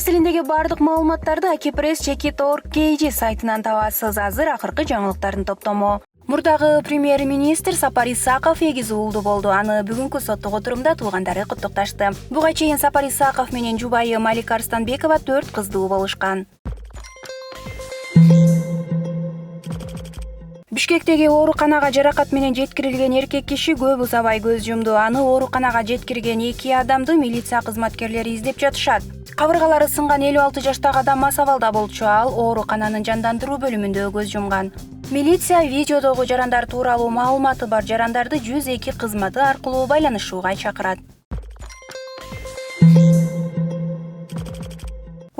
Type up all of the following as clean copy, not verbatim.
Кыргыз тилиндеги бардык маалыматтарды akipress.org.kg сайтынан табасыз. Азыр акыркы жаңылыктардын топтому. Мурдагы премьер-министр Сапар Исаков эгиз уулду болду. Аны бүгүнкү соттук отурумда туугандары куттукташты. Буга чейин Сапар Исаков менен жубайы Малика Арстанбекова 4 кыздуу болушкан. Бишкектеги ооруканага жаракат менен жеткирилген эркек киши көп узабай көз жумду. Аны ооруканага жеткирген 2 адамды милиция кызматкерлери издеп жатышат. Кабыргалары сынган 56 жаштагы адам мас абалда болчу. Ал оорукананын жандандыруу бөлүмүндө көз жумган. Милиция видеодогу жарандар тууралуу маалыматы бар жарандарды 102 кызматы аркылуу байланышууга чакырат.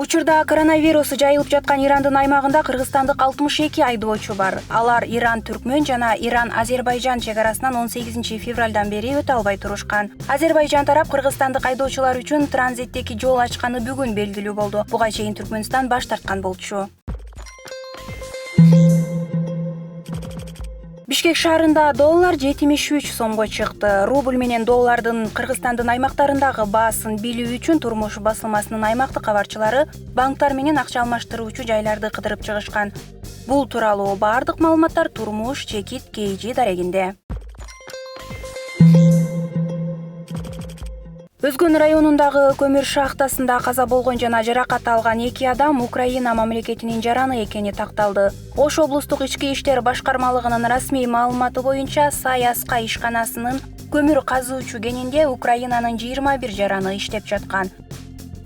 Учурда коронавирус жайылып жаткан Ирандын аймагында кыргызстандык 62 айдоочу бар. Алар Иран-Түркмөн жана Иран-Азербайжан чек арасынан 18 февралдан бери өтө албай турушкан. Азербайжан тарап кыргызстандык айдоочулар үчүн транзиттеги жол ачканы бүгүн белгилүү болду. Буга чейин Түркмөнстан баш тарткан болчу. Бишкек шаарында доллар 73 сомго чыкты. Рубль менен доллардын Кыргызстандын аймактарындагы баасын билүү үчүн Турмуш басылмасынын аймактык кабарчылары банктар менен акча алмаштыруучу жайларды кыдырып чыгышкан. Бул тууралуу бардык маалыматтар Турмуш Чекит KG дарегинде. Өзгөн районундагы көмүр шахтасында каза болгон жана жаракат алган 2 адам Украина мамлекетинин жараны экени такталды. Ош облустук ички иштер башкармалыгынын расмий маалыматы боюнча Саяска ишканасынын көмүр казуучу кенинде Украинанын 21 жараны иштеп жаткан.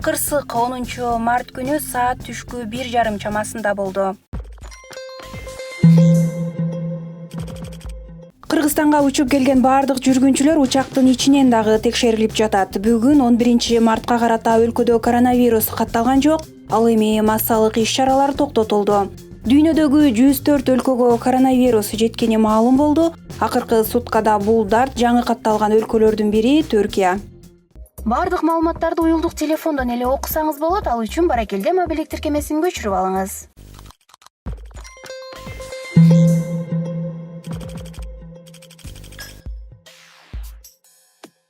Кырсык 10 март күнү саат түшкү 1:30 чамасында болду. Кыргызстанга учуп келген бардык жүргүнчүлөр учактын ичинен дагы текшерилип жатат. Бүгүн 11 мартка карата өлкөдө коронавирус катталган жок. Ал эми массалык иш-чаралар токтотулду. Дүйнөдөгү 104 өлкөгө коронавирус жеткени маалым болду. Акыркы суткада бул дарт жаңы катталган өлкөлөрдүн бири Түркия. Бардык маалыматтарды уюлдук телефондон эле окусаңыз болот. Ал үчүн Баракелде мобилдик тиркемесин көчүрүп алыңыз.